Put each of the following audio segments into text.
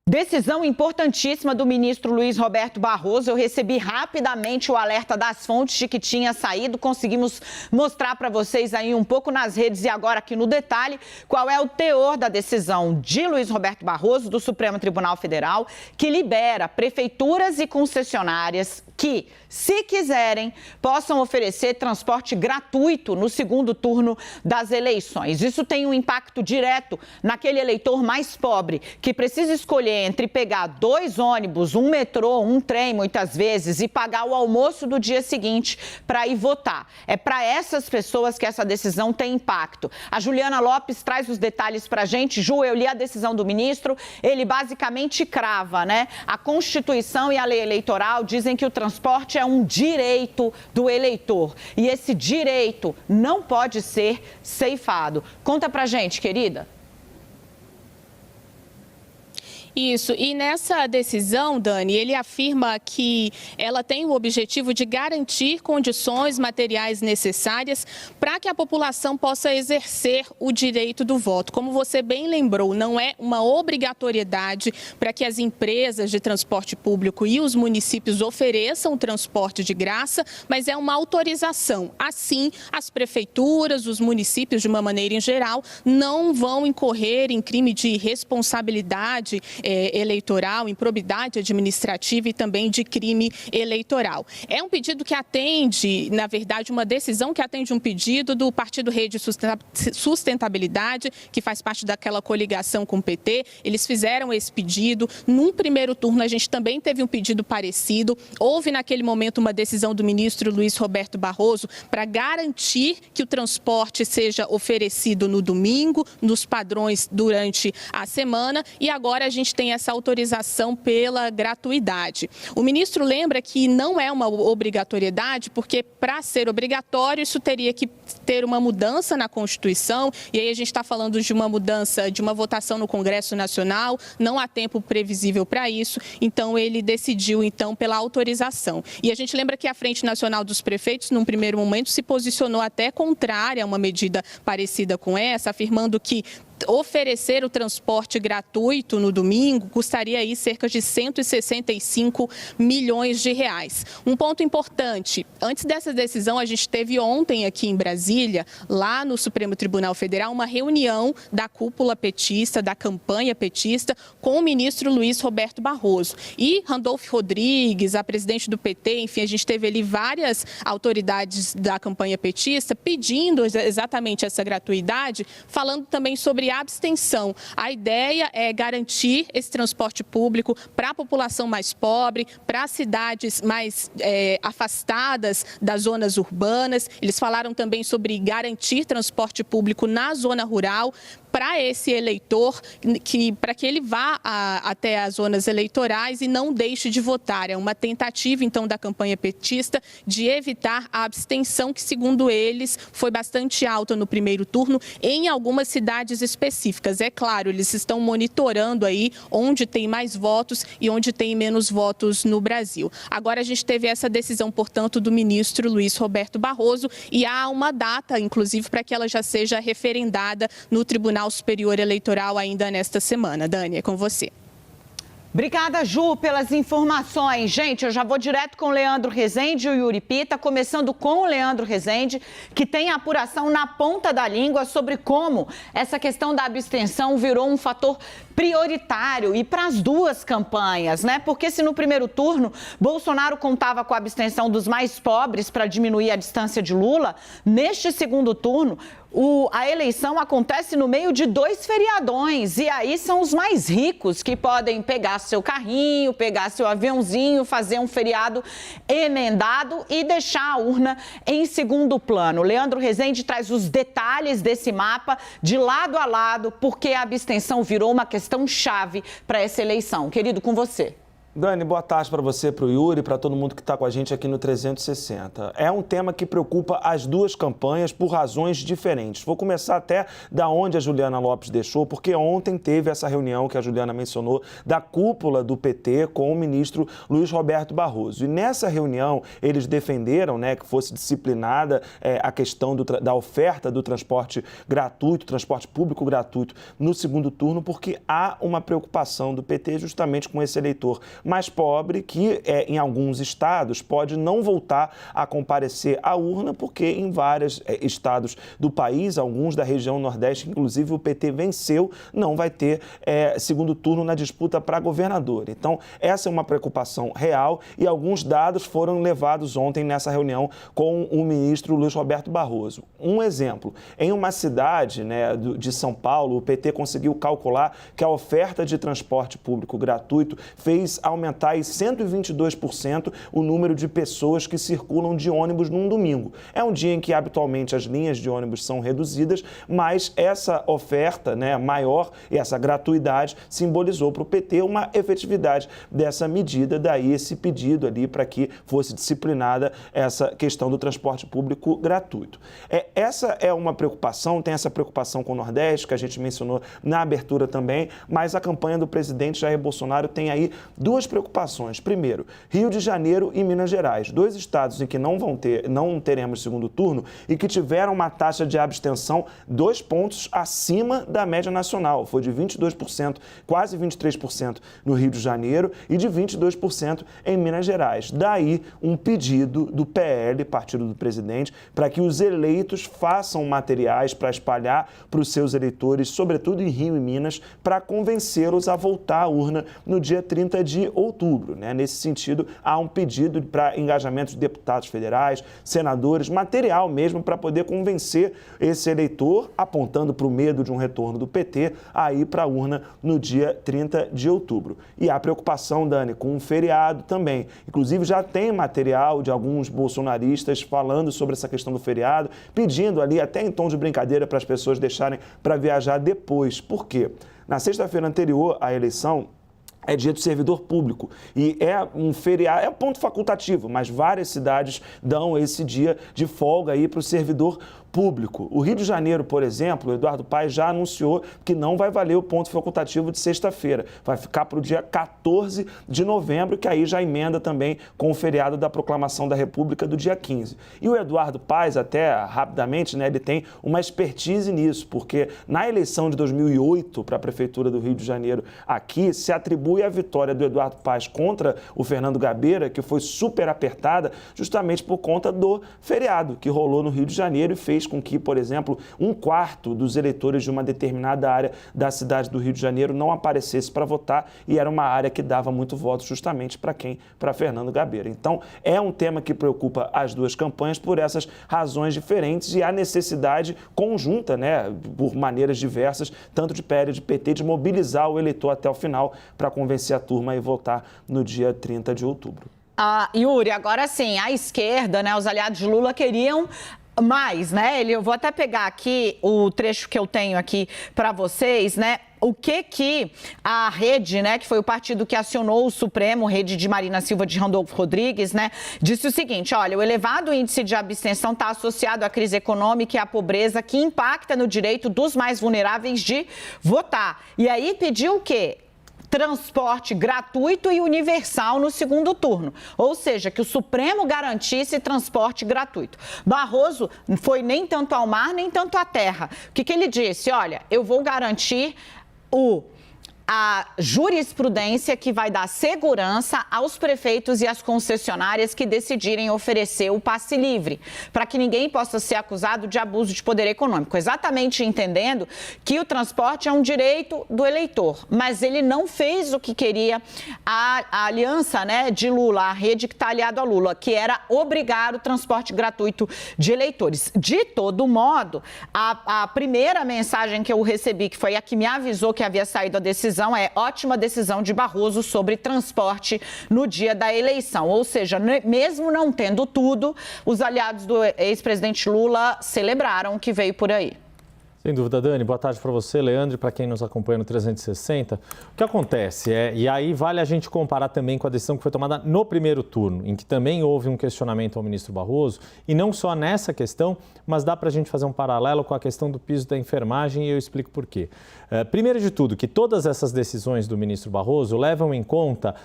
Decisão importantíssima do ministro Luiz Roberto Barroso. Eu recebi rapidamente o alerta das fontes de que tinha saído. Conseguimos mostrar para vocês aí um pouco nas redes e agora aqui no detalhe qual é o teor da decisão de Luiz Roberto Barroso, do Supremo Tribunal Federal, que libera prefeituras e concessionárias que, se quiserem, possam oferecer transporte gratuito no segundo turno das eleições. Isso tem um impacto direto naquele eleitor mais pobre, que precisa escolher entre pegar 2 ônibus, um metrô, um trem, muitas vezes, e pagar o almoço do dia seguinte para ir votar. É para essas pessoas que essa decisão tem impacto. A Juliana Lopes traz os detalhes para a gente. Ju, eu li a decisão do ministro, ele basicamente crava, né? A Constituição e a lei eleitoral dizem que o transporte é um direito do eleitor e esse direito não pode ser ceifado. Conta pra gente, querida. Isso, e nessa decisão, Dani, ele afirma que ela tem o objetivo de garantir condições materiais necessárias para que a população possa exercer o direito do voto. Como você bem lembrou, não é uma obrigatoriedade para que as empresas de transporte público e os municípios ofereçam transporte de graça, mas é uma autorização. Assim, as prefeituras, os municípios, de uma maneira em geral, não vão incorrer em crime de responsabilidade eleitoral, improbidade administrativa e também de crime eleitoral. É um pedido que atende, na verdade, uma decisão que atende um pedido do Partido Rede Sustentabilidade, que faz parte daquela coligação com o PT. Eles fizeram esse pedido. Num primeiro turno, a gente também teve um pedido parecido. Houve, naquele momento, uma decisão do ministro Luiz Roberto Barroso para garantir que o transporte seja oferecido no domingo, nos padrões durante a semana, e agora a gente tem essa autorização pela gratuidade. O ministro lembra que não é uma obrigatoriedade, porque para ser obrigatório isso teria que ter uma mudança na Constituição, e aí a gente está falando de uma mudança, de uma votação no Congresso Nacional, não há tempo previsível para isso, então ele decidiu então pela autorização. E a gente lembra que a Frente Nacional dos Prefeitos, num primeiro momento, se posicionou até contrária a uma medida parecida com essa, afirmando que oferecer o transporte gratuito no domingo custaria aí cerca de 165 milhões de reais. Um ponto importante, antes dessa decisão, a gente teve ontem aqui em Brasília, lá no Supremo Tribunal Federal, uma reunião da cúpula petista, da campanha petista, com o ministro Luiz Roberto Barroso. E Randolfo Rodrigues, a presidente do PT, enfim, a gente teve ali várias autoridades da campanha petista pedindo exatamente essa gratuidade, falando também sobre abstenção. A ideia é garantir esse transporte público para a população mais pobre, para as cidades mais afastadas das zonas urbanas. Eles falaram também sobre garantir transporte público na zona rural, para esse eleitor, para que ele vá até as zonas eleitorais e não deixe de votar. É uma tentativa, então, da campanha petista de evitar a abstenção, que, segundo eles, foi bastante alta no primeiro turno em algumas cidades específicas. É claro, eles estão monitorando aí onde tem mais votos e onde tem menos votos no Brasil. Agora a gente teve essa decisão, portanto, do ministro Luiz Roberto Barroso, e há uma data, inclusive, para que ela já seja referendada no Tribunal Superior Eleitoral ainda nesta semana. Dani, é com você. Obrigada, Ju, pelas informações. Gente, eu já vou direto com o Leandro Rezende e o Yuri Pita, começando com o Leandro Rezende, que tem a apuração na ponta da língua sobre como essa questão da abstenção virou um fator prioritário e para as duas campanhas, né? Porque se no primeiro turno Bolsonaro contava com a abstenção dos mais pobres para diminuir a distância de Lula, neste segundo turno a eleição acontece no meio de 2 feriadões e aí são os mais ricos que podem pegar seu carrinho, pegar seu aviãozinho, fazer um feriado emendado e deixar a urna em segundo plano. Leandro Rezende traz os detalhes desse mapa de lado a lado, porque a abstenção virou uma questão chave para essa eleição. Querido, com você. Dani, boa tarde para você, para o Yuri, para todo mundo que está com a gente aqui no 360. É um tema que preocupa as duas campanhas por razões diferentes. Vou começar até da onde a Juliana Lopes deixou, porque ontem teve essa reunião que a Juliana mencionou da cúpula do PT com o ministro Luiz Roberto Barroso. E nessa reunião eles defenderam, né, que fosse disciplinada a questão da oferta do transporte gratuito, transporte público gratuito no segundo turno, porque há uma preocupação do PT justamente com esse eleitor mais pobre que, em alguns estados, pode não voltar a comparecer à urna, porque em vários estados do país, alguns da região Nordeste, inclusive o PT venceu, não vai ter segundo turno na disputa para governador. Então, essa é uma preocupação real e alguns dados foram levados ontem nessa reunião com o ministro Luiz Roberto Barroso. Um exemplo, em uma cidade, né, de São Paulo, o PT conseguiu calcular que a oferta de transporte público gratuito fez aumentar em 122% o número de pessoas que circulam de ônibus num domingo. É um dia em que habitualmente as linhas de ônibus são reduzidas, mas essa oferta, né, maior e essa gratuidade simbolizou para o PT uma efetividade dessa medida, daí esse pedido ali para que fosse disciplinada essa questão do transporte público gratuito. Essa é uma preocupação, tem essa preocupação com o Nordeste, que a gente mencionou na abertura também, mas a campanha do presidente Jair Bolsonaro tem aí duas preocupações. Primeiro, Rio de Janeiro e Minas Gerais, dois estados em que não teremos segundo turno e que tiveram uma taxa de abstenção 2 pontos acima da média nacional. Foi de 22%, quase 23% no Rio de Janeiro e de 22% em Minas Gerais. Daí um pedido do PL, partido do presidente, para que os eleitos façam materiais para espalhar para os seus eleitores, sobretudo em Rio e Minas, para convencê-los a voltar à urna no dia 30 de outubro. Né? Nesse sentido, há um pedido para engajamento de deputados federais, senadores, material mesmo para poder convencer esse eleitor, apontando para o medo de um retorno do PT, a ir para a urna no dia 30 de outubro. E há preocupação, Dani, com um feriado também. Inclusive, já tem material de alguns bolsonaristas falando sobre essa questão do feriado, pedindo ali, até em tom de brincadeira, para as pessoas deixarem para viajar depois. Por quê? Na sexta-feira anterior à eleição, é dia do servidor público e é um feriado, é um ponto facultativo, mas várias cidades dão esse dia de folga aí para o servidor público. O Rio de Janeiro, por exemplo, o Eduardo Paes já anunciou que não vai valer o ponto facultativo de sexta-feira. Vai ficar para o dia 14 de novembro, que aí já emenda também com o feriado da Proclamação da República do dia 15. E o Eduardo Paes, até rapidamente, né, ele tem uma expertise nisso, porque na eleição de 2008 para a Prefeitura do Rio de Janeiro, aqui se atribui a vitória do Eduardo Paes contra o Fernando Gabeira, que foi super apertada, justamente por conta do feriado que rolou no Rio de Janeiro e fez com que, por exemplo, 1/4 dos eleitores de uma determinada área da cidade do Rio de Janeiro não aparecesse para votar e era uma área que dava muito voto justamente para quem? Para Fernando Gabeira. Então, é um tema que preocupa as duas campanhas por essas razões diferentes e a necessidade conjunta, né, por maneiras diversas, tanto de PL e de PT, de mobilizar o eleitor até o final para convencer a turma a votar no dia 30 de outubro. Yuri, agora sim, a esquerda, né, os aliados de Lula queriam mais, né? Eu vou até pegar aqui o trecho que eu tenho aqui para vocês, né? O que a Rede, né, que foi o partido que acionou o Supremo, Rede de Marina Silva de Randolfo Rodrigues, né, disse o seguinte: olha, o elevado índice de abstenção está associado à crise econômica e à pobreza que impacta no direito dos mais vulneráveis de votar. E aí pediu o quê? Transporte gratuito e universal no segundo turno, ou seja, que o Supremo garantisse transporte gratuito. Barroso foi nem tanto ao mar, nem tanto à terra. O que ele disse? Olha, eu vou garantir a jurisprudência que vai dar segurança aos prefeitos e às concessionárias que decidirem oferecer o passe livre, para que ninguém possa ser acusado de abuso de poder econômico. Exatamente entendendo que o transporte é um direito do eleitor, mas ele não fez o que queria a aliança, né, de Lula, a rede que está aliada a Lula, que era obrigar o transporte gratuito de eleitores. De todo modo, a primeira mensagem que eu recebi, que foi a que me avisou que havia saído a decisão, ótima decisão de Barroso sobre transporte no dia da eleição. Ou seja, mesmo não tendo tudo, os aliados do ex-presidente Lula celebraram o que veio por aí. Sem dúvida, Dani. Boa tarde para você, Leandro, e para quem nos acompanha no 360. O que acontece e aí vale a gente comparar também com a decisão que foi tomada no primeiro turno, em que também houve um questionamento ao ministro Barroso, e não só nessa questão, mas dá para a gente fazer um paralelo com a questão do piso da enfermagem, e eu explico por quê. Primeiro de tudo, que todas essas decisões do ministro Barroso levam em conta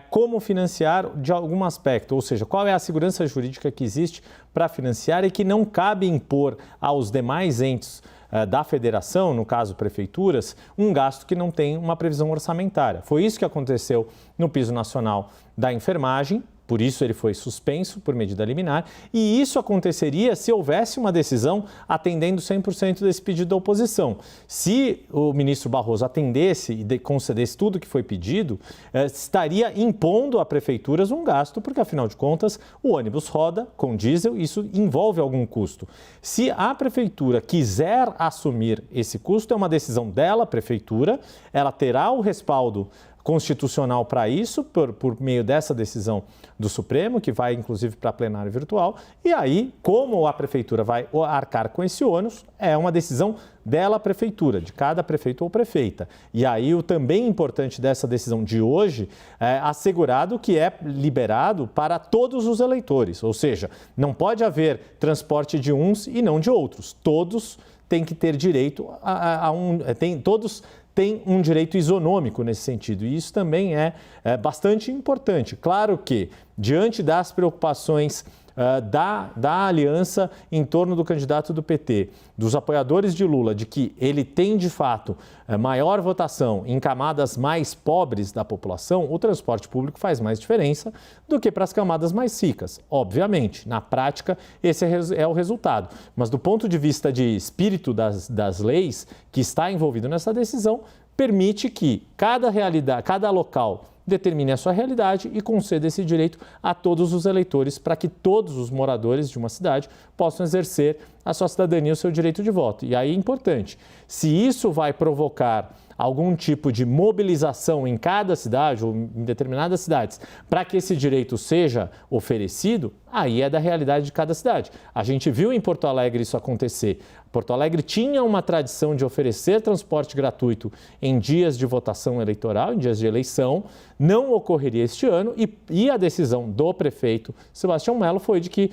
como financiar de algum aspecto, ou seja, qual é a segurança jurídica que existe para financiar e que não cabe impor aos demais entes da federação, no caso prefeituras, um gasto que não tem uma previsão orçamentária. Foi isso que aconteceu no piso nacional da enfermagem, por isso ele foi suspenso por medida liminar, e isso aconteceria se houvesse uma decisão atendendo 100% desse pedido da oposição. Se o ministro Barroso atendesse e concedesse tudo que foi pedido, estaria impondo a prefeituras um gasto, porque afinal de contas o ônibus roda com diesel e isso envolve algum custo. Se a prefeitura quiser assumir esse custo, é uma decisão dela, prefeitura, ela terá o respaldo constitucional para isso, por meio dessa decisão do Supremo, que vai inclusive para plenário virtual, e aí, como a prefeitura vai arcar com esse ônus, é uma decisão dela, prefeitura, de cada prefeito ou prefeita. E aí, o também importante dessa decisão de hoje é assegurado que é liberado para todos os eleitores, ou seja, não pode haver transporte de uns e não de outros, todos têm que ter direito todos têm um direito isonômico nesse sentido, e isso também é bastante importante. Claro que, diante das preocupações da aliança em torno do candidato do PT, dos apoiadores de Lula, de que ele tem, de fato, maior votação em camadas mais pobres da população, o transporte público faz mais diferença do que para as camadas mais ricas. Obviamente, na prática, esse é o resultado. Mas do ponto de vista de espírito das leis que está envolvido nessa decisão, permite que cada local determine a sua realidade e conceda esse direito a todos os eleitores para que todos os moradores de uma cidade possam exercer a sua cidadania, o seu direito de voto. E aí é importante, se isso vai provocar algum tipo de mobilização em cada cidade ou em determinadas cidades para que esse direito seja oferecido, aí é da realidade de cada cidade. A gente viu em Porto Alegre isso acontecer. Porto Alegre tinha uma tradição de oferecer transporte gratuito em dias de votação eleitoral, em dias de eleição, não ocorreria este ano e a decisão do prefeito Sebastião Mello foi de que,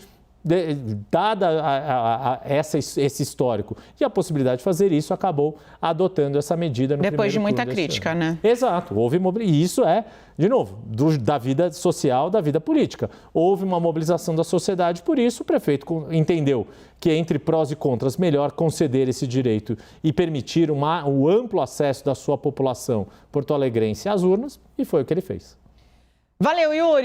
dada esse histórico e a possibilidade de fazer isso, acabou adotando essa medida no depois de muita turno crítica, ano. né? Exato, e isso é, de novo, da vida social, da vida política. Houve uma mobilização da sociedade, por isso o prefeito entendeu que entre prós e contras, melhor conceder esse direito e permitir o amplo acesso da sua população porto-alegrense às urnas, e foi o que ele fez. Valeu, Yuri!